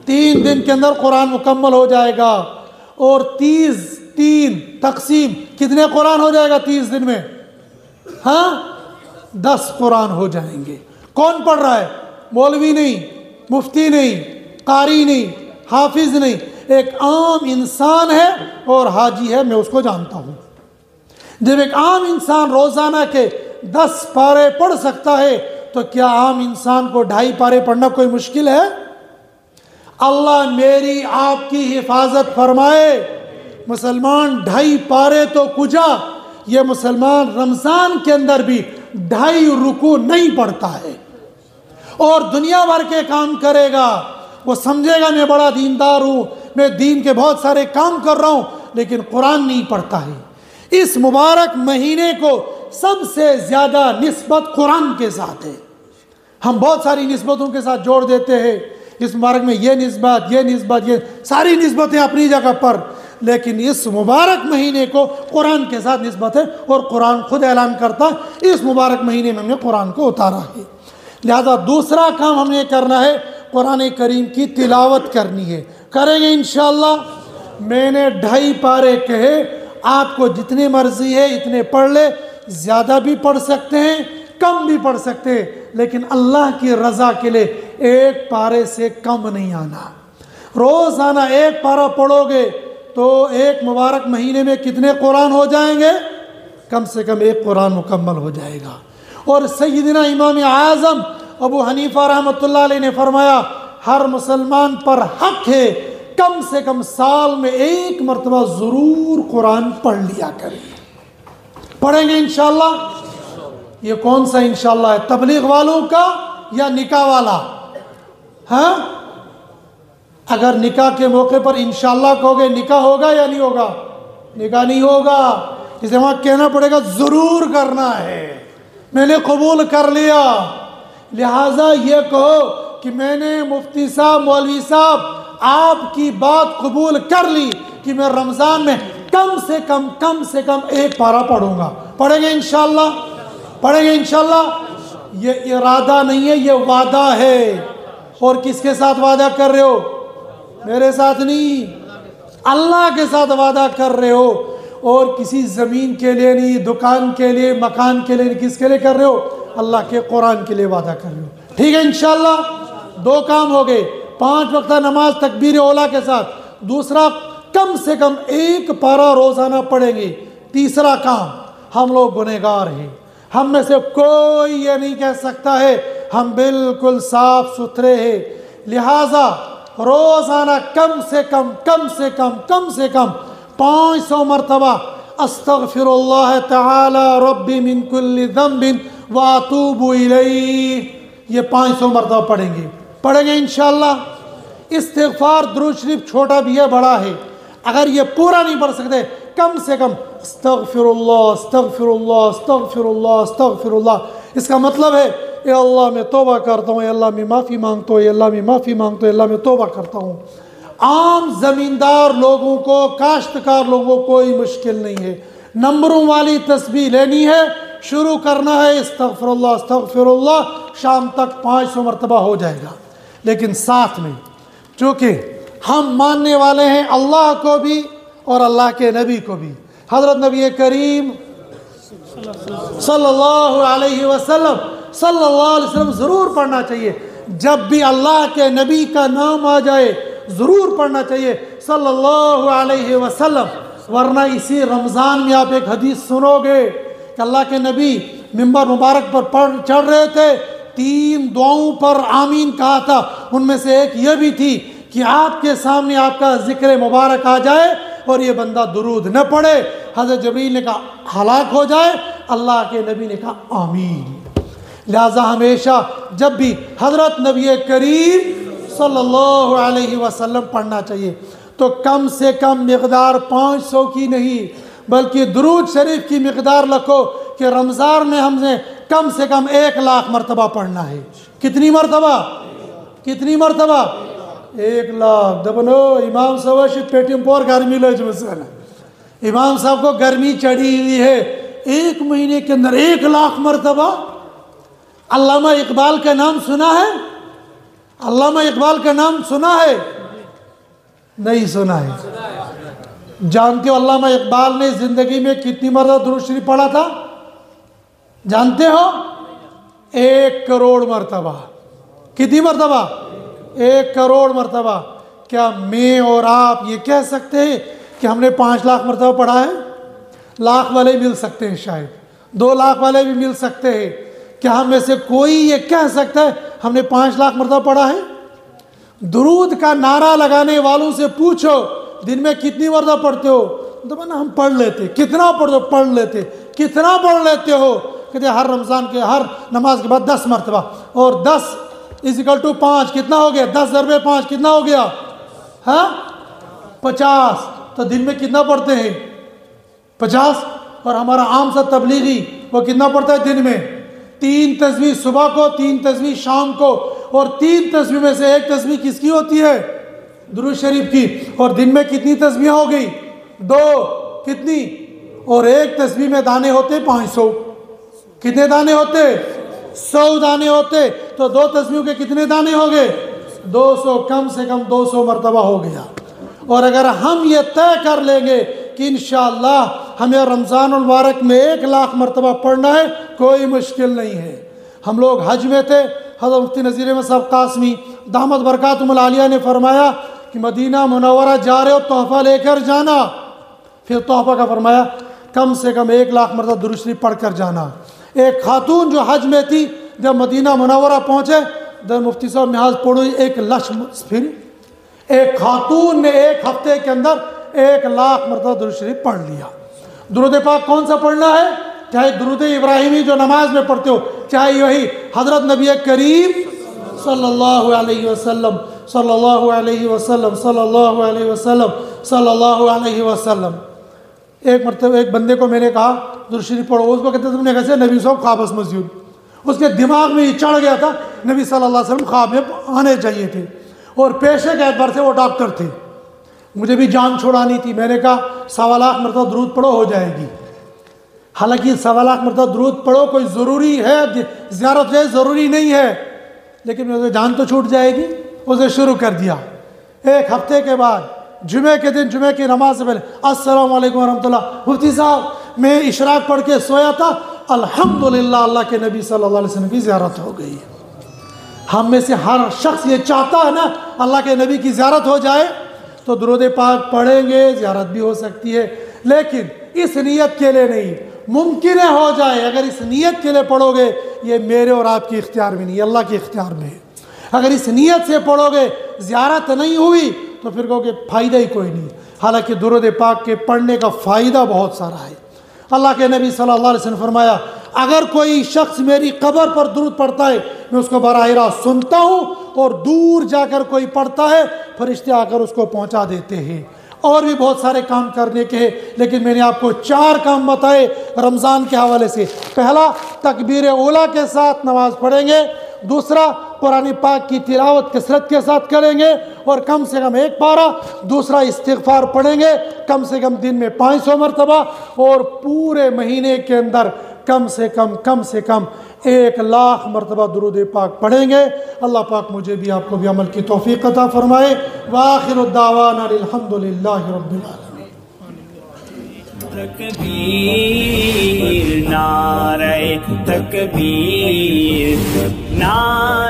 3 دن کے اندر قرآن مکمل ہو جائے گا، اور 3 تقسیم کتنے قرآن ہو جائے گا 30 دن میں؟ ہاں، 10 قرآن ہو جائیں گے۔ کون پڑھ رہا ہے؟ مولوی نہیں، مفتی نہیں، قاری نہیں، حافظ نہیں، ایک عام انسان ہے اور حاجی ہے، میں اس کو جانتا ہوں۔ جب ایک عام انسان روزانہ کے 10 پارے پڑھ سکتا ہے تو کیا عام انسان کو 2.5 پارے پڑھنا کوئی مشکل ہے؟ اللہ میری آپ کی حفاظت فرمائے۔ مسلمان 2.5 پارے تو کجا، یہ مسلمان رمضان کے اندر بھی 2.5 رکوع نہیں پڑھتا ہے، اور دنیا بھر کے کام کرے گا۔ وہ سمجھے گا میں بڑا دیندار ہوں، میں دین کے بہت سارے کام کر رہا ہوں، لیکن قرآن نہیں پڑھتا ہے۔ اس مبارک مہینے کو سب سے زیادہ نسبت قرآن کے ساتھ ہے۔ ہم بہت ساری نسبتوں کے ساتھ جوڑ دیتے ہیں، اس مبارک میں یہ نسبت، یہ ساری نسبتیں اپنی جگہ پر، لیکن اس مبارک مہینے کو قرآن کے ساتھ نسبت ہے، اور قرآن خود اعلان کرتا ہے اس مبارک مہینے میں ہم نے قرآن کو اتارا ہے۔ لہذا دوسرا کام ہم نے کرنا ہے، قرآن کریم کی تلاوت کرنی ہے۔ کریں گے انشاءاللہ۔ میں نے 2.5 پارے کہے، آپ کو جتنے مرضی ہے اتنے پڑھ لے، زیادہ بھی پڑھ سکتے ہیں، کم بھی پڑھ سکتے ہیں، لیکن اللہ کی رضا کے لیے 1 پارے سے کم نہیں آنا۔ روزانہ 1 پارہ پڑھو گے تو ایک مبارک مہینے میں کتنے قرآن ہو جائیں گے؟ کم سے کم 1 قرآن مکمل ہو جائے گا۔ اور سیدنا امام اعظم ابو حنیفہ رحمۃ اللہ علیہ نے فرمایا، ہر مسلمان پر حق ہے کم سے کم سال میں 1 مرتبہ ضرور قرآن پڑھ لیا کرے۔ پڑھیں گے انشاءاللہ۔ یہ کون سا انشاءاللہ ہے؟ تبلیغ والوں کا یا نکاح والا؟ ہاں، اگر نکاح کے موقع پر انشاءاللہ کہو گے، نکاح ہوگا یا نہیں ہوگا؟ نکاح نہیں ہوگا، اسے وہاں کہنا پڑے گا ضرور کرنا ہے، میں نے قبول کر لیا۔ لہٰذا یہ کہو کہ میں نے مفتی صاحب، مولوی صاحب، آپ کی بات قبول کر لی کہ میں رمضان میں کم سے کم 1 پارہ پڑھوں گا۔ پڑھیں گے انشاءاللہ، پڑھیں گے انشاءاللہ۔ یہ ارادہ نہیں ہے، یہ وعدہ ہے۔ اور کس کے ساتھ وعدہ کر رہے ہو؟ میرے ساتھ نہیں، اللہ کے ساتھ وعدہ کر رہے ہو، اور کسی زمین کے لیے نہیں، دکان کے لیے، مکان کے لیے نہیں، کس کے لیے کر رہے ہو؟ اللہ کے قرآن کے لیے وعدہ کر رہے ہو۔ ٹھیک ہے انشاءاللہ۔ 2 کام ہو گئے، 5 وقتہ نماز تکبیر اولا کے ساتھ۔ دوسرا کم سے کم 1 پارہ روزانہ پڑھیں گے۔ تیسرا کام، ہم لوگ گنہگار ہیں، ہم میں سے کوئی یہ نہیں کہہ سکتا ہے ہم بالکل صاف ستھرے ہیں، لہٰذا روزانہ کم سے کم 500 مرتبہ استغفر اللہ تعالی ربی من کل ذنب واتوب الیہ، یہ 500 مرتبہ پڑھیں گے انشاءاللہ۔ استغفار درود شریف چھوٹا بھی ہے بڑا ہے، اگر یہ پورا نہیں پڑھ سکتے کم سے کم استغفر اللہ استغفر اللہ استغفر اللہ استغفر اللہ، اس کا مطلب ہے اے اللہ میں توبہ کرتا ہوں، اے اللہ میں معافی مانگتا ہوں، اے اللہ میں معافی مانگتا ہوں، اے اللہ میں توبہ کرتا ہوں۔ عام زمیندار لوگوں کو، کاشتکار لوگوں کو کوئی مشکل نہیں ہے، نمبروں والی تسبیح لینی ہے، شروع کرنا ہے استغفر اللہ، شام تک 500 مرتبہ ہو جائے گا۔ لیکن ساتھ میں چونکہ ہم ماننے والے ہیں اللہ کو بھی اور اللہ کے نبی کو بھی، حضرت نبی کریم صلی اللہ علیہ وسلم ضرور پڑھنا چاہیے، جب بھی اللہ کے نبی کا نام آ جائے ضرور پڑھنا چاہیے صلی اللہ علیہ وسلم۔ ورنہ اسی رمضان میں آپ ایک حدیث سنو گے کہ اللہ کے نبی ممبر مبارک پر چڑھ رہے تھے، 3 دعاؤں پر آمین کہا تھا، ان میں سے ایک یہ بھی تھی کہ آپ کے سامنے آپ کا ذکر مبارک آ جائے اور یہ بندہ درود نہ پڑھے، حضرت جبریل نے کہا ہلاک ہو جائے، اللہ کے نبی نے کہا آمین۔ لہذا ہمیشہ جب بھی حضرت نبی کریم صلی اللہ علیہ وسلم پڑھنا چاہیے، تو کم سے کم مقدار 500 کی نہیں بلکہ درود شریف کی مقدار لکھو کہ رمضان میں ہم نے کم سے کم 1,00,000 مرتبہ پڑھنا ہے۔ کتنی مرتبہ؟ 1,00,000۔ دبنو امام صاحب پیٹیم پور گرمی لو مسئلہ، امام صاحب کو گرمی چڑھی ہوئی ہے، 1 مہینے کے اندر 1,00,000 مرتبہ۔ علامہ اقبال کا نام سنا ہے؟ علامہ اقبال کا نام سنا ہے؟ نہیں سنا ہے؟ جانتے ہو علامہ اقبال نے زندگی میں کتنی مرتبہ درود شریف پڑھا تھا؟ جانتے ہو؟ 1 کروڑ مرتبہ۔ کتنی مرتبہ؟ 1 کروڑ مرتبہ۔ کیا میں اور آپ یہ کہہ سکتے ہیں کہ ہم نے 5,00,000 مرتبہ پڑھا ہے؟ لاکھ والے مل سکتے ہیں، شاید 2,00,000 والے بھی مل سکتے ہیں۔ کیا ہم میں سے کوئی یہ کہہ سکتا ہے ہم نے 5,00,000 مرتبہ پڑھا ہے؟ درود کا نعرہ لگانے والوں سے پوچھو دن میں کتنی مرتبہ پڑھتے ہو؟ تو ہم پڑھ لیتے۔ کتنا پڑھ لیتے؟ کتنا پڑھ لیتے ہو؟ کہتے ہر رمضان کے ہر نماز کے بعد 10 مرتبہ، اور 10 = 5 کتنا ہو گیا؟ 10 ضرب 5 کتنا ہو گیا؟ 50۔ تو دن میں کتنا پڑھتے ہیں؟ 50۔ اور ہمارا عام سا تبلیغی وہ کتنا پڑھتا ہے دن میں؟ 3 تسبیح صبح کو، 3 تسبیح شام کو، اور 3 تسبیح میں سے 1 تسبیح کس کی ہوتی ہے؟ درود شریف کی۔ اور دن میں کتنی تسبیح ہو گئی؟ 2۔ کتنی؟ اور 1 تسبیح میں دانے ہوتے 500۔ کتنے دانے ہوتے؟ 100 دانے ہوتے، تو 2 تسبیحوں کے کتنے دانے ہو گئے؟ 200۔ کم سے کم 200 مرتبہ ہو گیا۔ اور اگر ہم یہ طے کر لیں گے کہ انشاءاللہ ہمیں رمضان المبارک میں 1,00,000 مرتبہ پڑھنا ہے، کوئی مشکل نہیں ہے۔ ہم لوگ حج میں تھے، حضرت مفتی نذیر احمد صاحب قاسمی دامت برکاتہم العالیہ نے فرمایا کہ مدینہ منورہ جا رہے ہو تحفہ لے کر جانا۔ پھر تحفہ کا فرمایا کم سے کم 1,00,000 مرتبہ درود شریف پڑھ کر جانا۔ ایک خاتون جو حج میں تھی جب مدینہ منورہ پہنچے، مفتی صاحب محاذ پڑھو 1,00,000، پھر ایک خاتون نے 1 ہفتے کے اندر 1,00,000 مرتبہ درود شریف پڑھ لیا۔ درود پاک کون سا پڑھنا ہے؟ چاہے درود ابراہیمی جو نماز میں پڑھتے ہو، چاہے یہی حضرت نبی کریم صلی اللہ علیہ وسلم صلی اللہ علیہ وسلم صلی اللہ علیہ وسلم صلی اللہ علیہ وسلم۔ ایک مرتبہ ایک بندے کو میں نے کہا درود شریف پڑھو، اس کو کہتے تم نے کیسے؟ نبی صاحب خواب مسجد، اس کے دماغ میں یہ چڑھ گیا تھا نبی صلی اللہ علیہ وسلم خواب میں آنے چاہیے تھے، اور پیشے کے اعتبار سے وہ ڈاکٹر تھے، مجھے بھی جان چھوڑانی تھی۔ میں نے کہا 1,00,000 مرتبہ درود پڑھو ہو جائے گی۔ حالانکہ 1,00,000 مرتبہ درود پڑھو کوئی ضروری ہے، زیارت ہے ضروری نہیں ہے، لیکن مجھے جان تو چھوٹ جائے گی۔ اسے شروع کر دیا۔ 1 ہفتے کے بعد جمعے کے دن جمعے کی نماز سے پہلے السلام علیکم ورحمۃ اللہ، مفتی صاحب میں اشراق پڑھ کے سویا تھا، الحمدللہ اللہ کے نبی صلی اللہ علیہ وسلم کی زیارت ہو گئی۔ ہم میں سے ہر شخص یہ چاہتا ہے نا اللہ کے نبی کی زیارت ہو جائے، تو درود پاک پڑھیں گے، زیارت بھی ہو سکتی ہے، لیکن اس نیت کے لیے نہیں۔ ممکن ہے ہو جائے، اگر اس نیت کے لیے پڑھو گے، یہ میرے اور آپ کے اختیار میں نہیں، اللہ کے اختیار میں ہے۔ اگر اس نیت سے پڑھو گے، زیارت نہیں ہوئی، تو پھر کہو کہ فائدہ ہی کوئی نہیں۔ حالانکہ درود پاک کے پڑھنے کا فائدہ بہت سارا ہے۔ اللہ کے نبی صلی اللہ علیہ وسلم نے فرمایا، اگر کوئی شخص میری قبر پر درود پڑھتا ہے، میں اس کو براہ راست سنتا ہوں، اور دور جا کر کوئی پڑھتا ہے، فرشتے آ کر اس کو پہنچا دیتے ہیں۔ اور بھی بہت سارے کام کرنے کے ہیں، لیکن میں نے آپ کو 4 کام بتائے رمضان کے حوالے سے۔ پہلا، تکبیر اولیٰ کے ساتھ نماز پڑھیں گے۔ دوسرا، قرآن پاک کی تلاوت کثرت کے ساتھ کریں گے، اور کم سے کم 1 پارہ۔ دوسرا، استغفار پڑھیں گے کم سے کم دن میں 500 مرتبہ، اور پورے مہینے کے اندر کم سے کم 1,00,000 مرتبہ درود پاک پڑھیں گے۔ اللہ پاک مجھے بھی آپ کو بھی عمل کی توفیق عطا فرمائے۔ وآخر الدعوانا الحمدللہ رب العالمین۔ تکبیر، نعرہ تکبیر، نعرہ